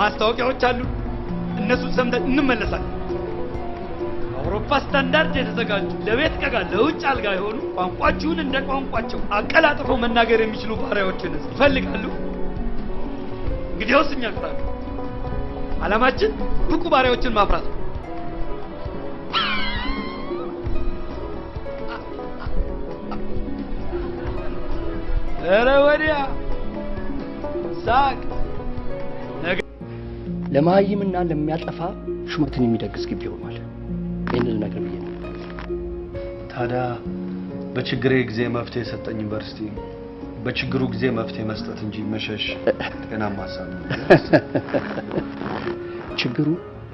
ማስታወቂያዎች አሉ እነሱን ሰምተን እንመለሳለን አውሮፓ ስታንዳርድ የተዘጋጁ ለቤት ቀጋ ለውጭ አልጋ የሆኑ ቋንቋችሁን እንደ ቋንቋቸው አቀላጥፈው መናገር የሚችሉ ባሪያዎችን ይፈልጋሉ እንግዲያውስ እኛ ቅጣሉ ዓላማችን ብቁ ባሪያዎችን ማፍራት ነው ኧረ ወዲያ ሳቅ ለማይምና ለሚያጠፋ ሹመትን የሚደግስ ግቢ ሆኗል ይሄንን ነገር ብዬ ነው ታዲያ በችግሬ ጊዜ መፍትሄ የሰጠኝ ዩኒቨርሲቲ በችግሩ ጊዜ መፍትሄ መስጠት እንጂ መሸሽ ጤናማ ሀሳብ ነው ችግሩ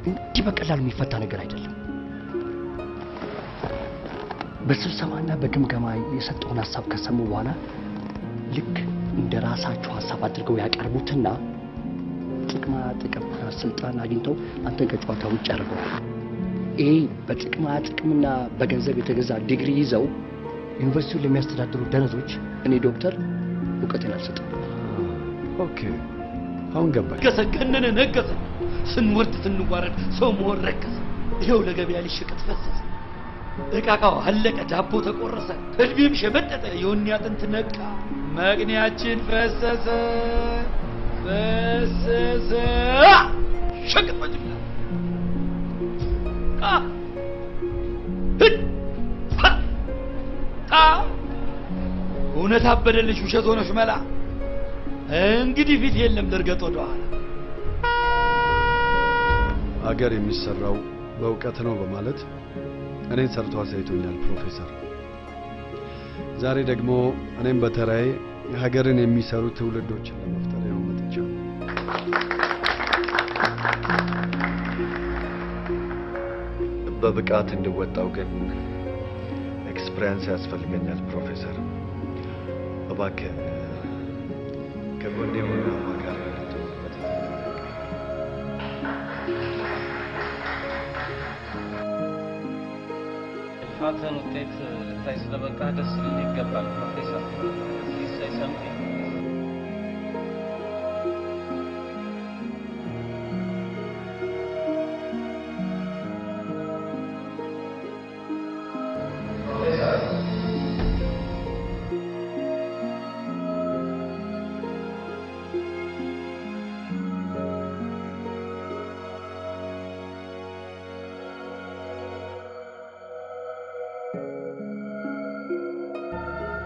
እንዲህ በቀላሉ የሚፈታ ነገር አይደለም በስብሰባና በግምገማ የሰጠውን ሀሳብ ከሰሙ በኋላ ልክ እንደ ራሳቸው ሀሳብ አድርገው ያቀርቡትና ጥቅምና ስልጣን አግኝተው አንተን ከጨዋታ ውጭ ያደርገዋል ይሄ በጥቅምና በገንዘብ የተገዛ ዲግሪ ይዘው ዩኒቨርሲቲውን ለሚያስተዳድሩ ደነዞች እኔ ዶክተር እውቀቴን አልሰጥም ኦኬ አሁን ገባኝ ገሰገነነ ነገሰ ስንወርድ ስንዋረድ ሰው መሆን ረከሰ ይኸው ለገበያ ሊሸቀጥ ፈሰሰ እቃቃው አለቀ ዳቦ ተቆረሰ እድሜም ሸመጠጠ የወኔ አጥንት ነቃ መግኒያችን ፈሰሰ ሸቀጥ በጅምላ እውነት አበደልሽ ውሸት ሆነሽ መላ እንግዲህ ፊት የለም ልርገጥ ወደ ኋላ አገር የሚሰራው በእውቀት ነው በማለት እኔን ሰርቶ አሳይቶኛል ፕሮፌሰር ዛሬ ደግሞ እኔም በተራዬ ሀገርን የሚሰሩ ትውልዶችን ለመፍጠር ያው መጥቻለሁ በብቃት እንድወጣው ግን ኤክስፒሪየንስ ያስፈልገኛል ፕሮፌሰር እባክህ ከጎኔ ሆነህ ማጋር ልትሆንበት ፋተን ውጤት ልታይ ስለበቃ ደስ ሊል ይገባል ፕሮፌሰር say something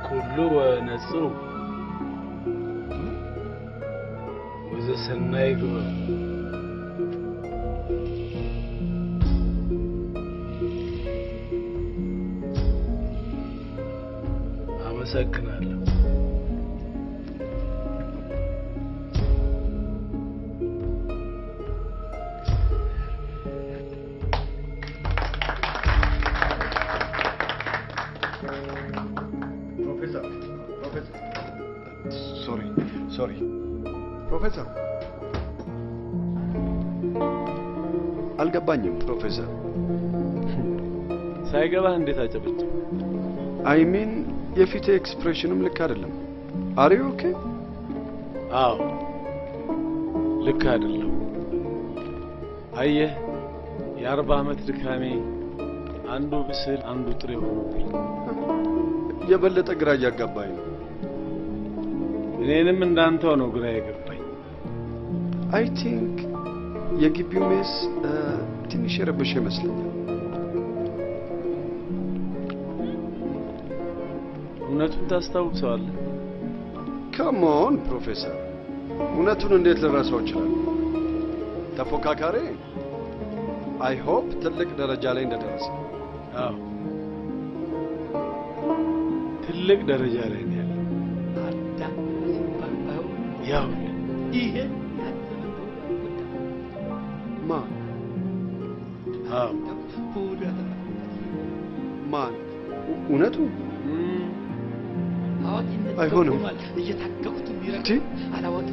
كله ونسو وإذا سنايق أمسكنا sorry ፕሮፌሰር አልገባኝም ፕሮፌሰር ሳይገባህ እንዴት አጨበጭ አይ ሚን የፊቴ ኤክስፕሬሽንም ልክ አይደለም አር ዩ ኦኬ አዎ ልክ አይደለም አየህ የ40 ዓመት ድካሜ አንዱ ብስል አንዱ ጥሬ ሆኖብኝ የበለጠ ግራ እያጋባኝ ነው እኔንም እንዳንተው ነው ግራ የገባኝ አይ ቲንክ የግቢው ሜስ ትንሽ የረበሸ ይመስለኛል እውነቱን ታስታውሰዋለህ ካም ኦን ፕሮፌሰር እውነቱን እንዴት ልረሳው እችላለሁ ተፎካካሪ አይ ሆፕ ትልቅ ደረጃ ላይ እንደደረሰ አዎ ትልቅ ደረጃ ላይ ነው ያለው ያው ይሄ ማን ማን እውነቱ አይሆንም እየታገኩት የሚረክ አላወቅ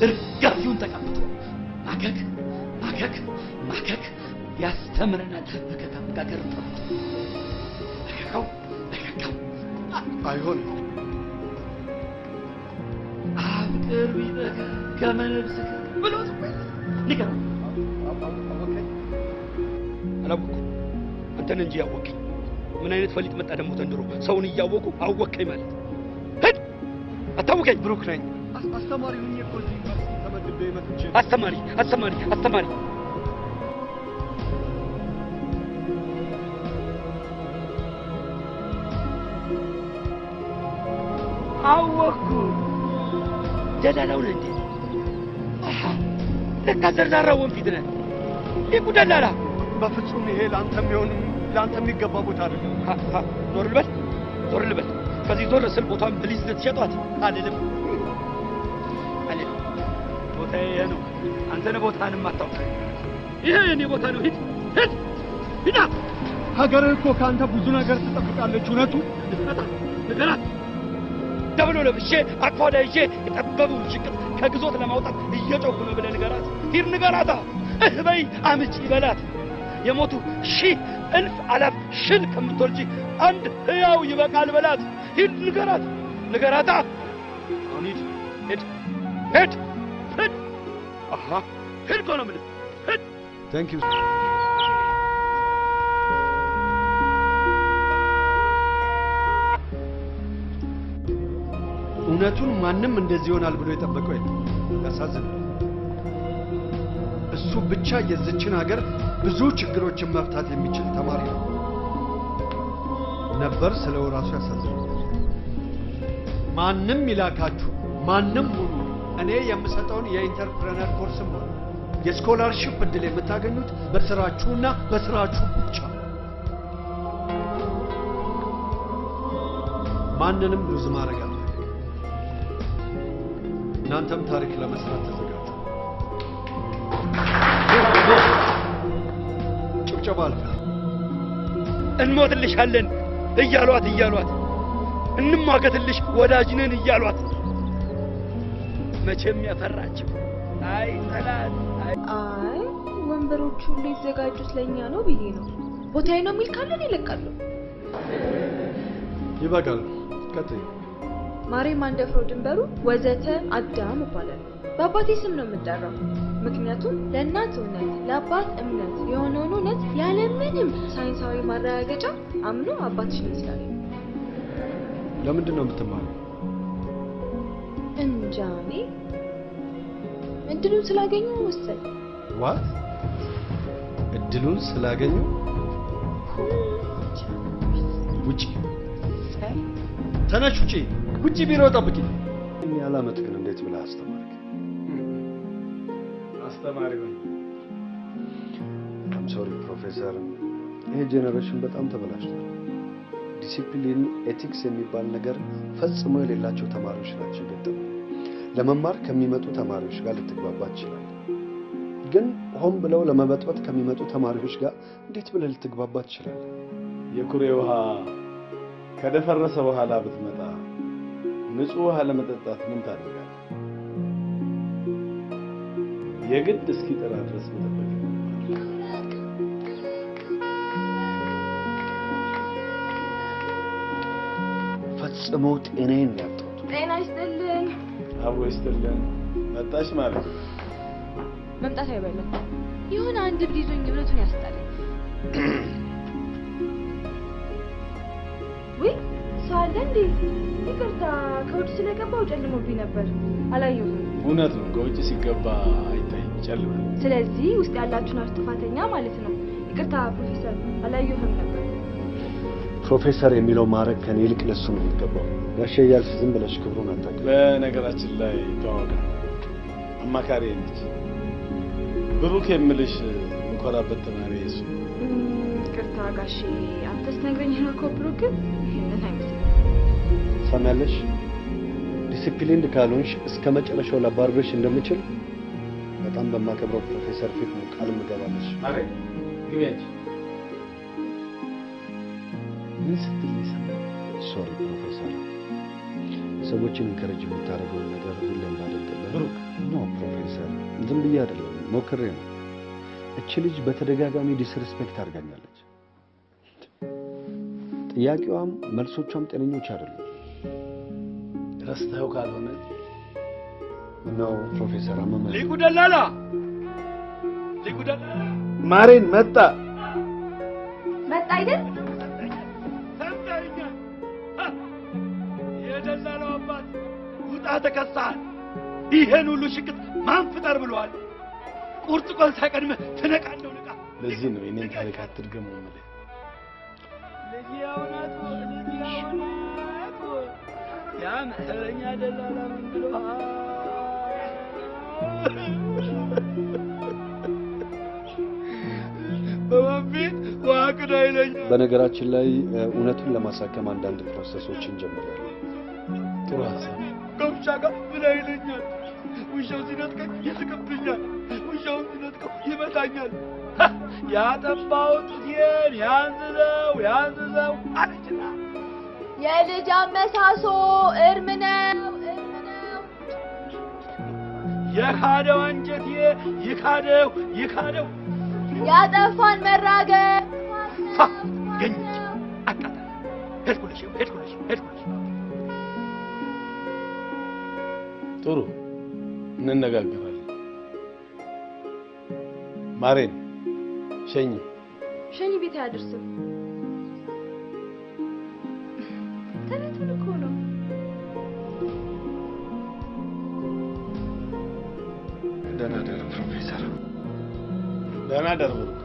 እርጋፊውን ተቀብቶ ማከክ ያስተምረናል በከካም ጋር ጠብቶ አይሆንም። አፍቅር ቢጠጋ ከመነብስህ ብሎ ንገር። አላወኩም። አንተን እንጂ ያወቀኝ። ምን አይነት ፈሊጥ መጣ ደግሞ ዘንድሮ? ሰውን እያወቁ አወቀኝ ማለት ሂድ። አታወቀኝ። ብሩክ ነኝ። አስተማሪ ሁኜ እኮ እዚህ ዩኒቨርሲቲ ተመድቤ መጥቼ አስተማሪ አወኩ። ደላላው ነህ እንዴ? ለካ ዘርዛራ ወንፊት ነህ። ይህ ደላላ በፍጹም ይሄ ለአንተ የሚሆን ለአንተ የሚገባ ቦታ አይደለም። ዞር ልበል። ከዚህ ዞር ስል ቦታን ፕሊዝ ልትሸጧት አልልም። ቦታዬ ይሄ ነው። አንተ ነህ ቦታህንም አታውቅ። ይሄ የኔ ቦታ ነው። ሂድ። ሀገርህ እኮ ከአንተ ብዙ ነገር ትጠብቃለች። እውነቱ ንገራት። ደብሎ ለብሼ አቅፏዳ ይዤ የጠበቡን ሽቅጥ ከግዞት ለማውጣት እየጮኩ ነው ብለህ ንገራት። ሂድ ንገራታ። በይ አምጪ በላት። የሞቱ ሺህ እልፍ አላፍ ሽል ከምትወልጂ አንድ ሕያው ይበቃል በላት። ሂድ ንገራታ። አሁን ሂድ። ሂድ እኮ ነው የምልህ። ሂድ። ታንክ ዩ። እውነቱን ማንም እንደዚህ ይሆናል ብሎ የጠበቀው የለም። ያሳዝናል። እሱ ብቻ የዚችን ሀገር ብዙ ችግሮችን መፍታት የሚችል ተማሪ ነው ነበር ስለው ራሱ ያሳዝናል። ማንም ይላካችሁ ማንም ሁሉ እኔ የምሰጠውን የኢንተርፕረነር ኮርስም ሆነ የስኮላርሺፕ እድል የምታገኙት በስራችሁና በስራችሁ ብቻ። ማንንም ሉዝ ማድረግ አለ። እናንተም ታሪክ ለመስራት ተዘጋጁ። ጭብጨባ አልፈ እንሞትልሻለን እያሏት እንሟገትልሽ ወዳጅ ነን እያሏት መቼም ያፈራችው አይ ጠላት። አይ ወንበሮቹ ሊዘጋጁት ለኛ ነው ብዬ ነው። ቦታዬ ነው የሚል ካለን ይለቃሉ። ይበቃል። ቀጥይ። ማሬ ማንደፍሮ ድንበሩ ወዘተ አዳም ይባላል። በአባቴ ስም ነው የምጠራው። ምክንያቱም ለእናት እውነት ለአባት እምነት የሆነውን እውነት ያለምንም ሳይንሳዊ ማረጋገጫ አምኖ አባትሽ ነው ይላል። ለምንድን ነው የምትማረው? እንጃ እኔ እድሉን ስላገኙ መሰለኝ። ዋት? እድሉን ስላገኙ? ውጪ ተነሽ፣ ውጪ ቢሮ ጠብቂ። ያላመት ግን እንዴት ብለህ አስተማርክ? አስተማሪ ሆይ አም ሶሪ ፕሮፌሰር፣ ይሄ ጄኔሬሽን በጣም ተበላሽቷል። ዲሲፕሊን፣ ኤቲክስ የሚባል ነገር ፈጽሞ የሌላቸው ተማሪዎች ናቸው የገጠሙ። ለመማር ከሚመጡ ተማሪዎች ጋር ልትግባባ ትችላለህ፣ ግን ሆን ብለው ለመበጥበጥ ከሚመጡ ተማሪዎች ጋር እንዴት ብለህ ልትግባባ ትችላለህ? የኩሬ ውሃ ከደፈረሰ በኋላ ብትመጣ ንጹህ ውሃ ለመጠጣት ምን ታደርጋለህ? የግድ እስኪጠራ ድረስ መጠበቅ። ፈጽሞ ጤናዬን ያጣሁት። ጤና ይስጥልን። አቦ ይስጥልን። መጣሽ ማለት መምጣት አይበለም። የሆነ አንድ እብድ ይዞኝ ብለቱን ያስጣለኝ። ወይ ሳለ እንዴ? ይቅርታ ከውጭ ስለገባው ጨልሞብኝ ነበር፣ አላየሁም። እውነት ነው፣ ከውጭ ሲገባ አይታይም፣ ጨልሟል። ስለዚህ ውስጥ ያላችሁ ናችሁ ጥፋተኛ ማለት ነው። ይቅርታ ፕሮፌሰር፣ አላየሁም ነበር። ፕሮፌሰር የሚለው ማዕረግ ከኔ ይልቅ ለሱ ነው የሚገባው። ጋሼ እያልሽ ዝም ብለሽ ክብሩን አታውቂም። በነገራችን ላይ ተዋወቀ፣ አማካሪ ነች። ብሩክ የምልሽ እንኮራበት ተማሪ እሱ። ይቅርታ ጋሼ፣ አንተስ ነግረኝ ነው እኮ ብሩክ ይሄንን አይመስልም። ሰማያለሽ? ዲሲፕሊንድ ካልሆንሽ እስከ መጨረሻው ላባርርሽ እንደምችል በጣም በማከብረው ፕሮፌሰር ፊት ነው ቃል የምገባለሽ። ማሬ ግቢያች ምን ስትል ይሰማል? ሶሪ ፕሮፌሰር፣ ሰዎችን ኢንከሬጅ የምታደርገውን ነገር ሁሌም ባደርግልህ። ብሩክ ኖ ፕሮፌሰር፣ ዝም ብዬ አይደለም ሞክሬ ነው። እቺ ልጅ በተደጋጋሚ ዲስሪስፔክት አድርጋኛለች። ጥያቄዋም መልሶቿም ጤነኞች አይደሉም። ረስተኸው ካልሆነ ነው ፕሮፌሰር አመመ ሊቁ ደላላ ማሬን መጣ አይደል? ሰምተኸኛል? የደላላው አባት ውጣ ተከሳሃል። ይሄን ሁሉ ሽቅጥ ማን ፍጠር ብለዋል? ቁርጥ ቆን ሳይቀድምህ ትነቃለህ። ንቃ። ለዚህ ነው የኔን ታሪክ አትድገሙ የምልህ። ያ መህረኛ ደላላ ምን ብለዋል? በወንፊት ዋቅዳ ይለኛል። በነገራችን ላይ እውነቱን ለማሳከም አንዳንድ ፕሮሰሶችን ጀምረናል። ጥሩ ሀሳብ። ከውሻ ጋር ምን ይለኛል? ውሻው ሲነጥቀኝ ይስቅብኛል፣ ውሻውን ሲነጥቀው ይመታኛል። ያጠባው ጡቴን ያንዝዘው አለችና የልጅ አመሳሶ እርም ነው። የካደው አንጀቴ ይካደው ያጠፋን መራገም ገኝች አቃታ ሄድኩልሽ ጥሩ እንነጋገራለን። ማሬን ሸኝ ቤት አያደርስም። ተነቱን እኮ ነው። ደህና ደር ፕሮፌሰር። ደህና ደር ብሩክ።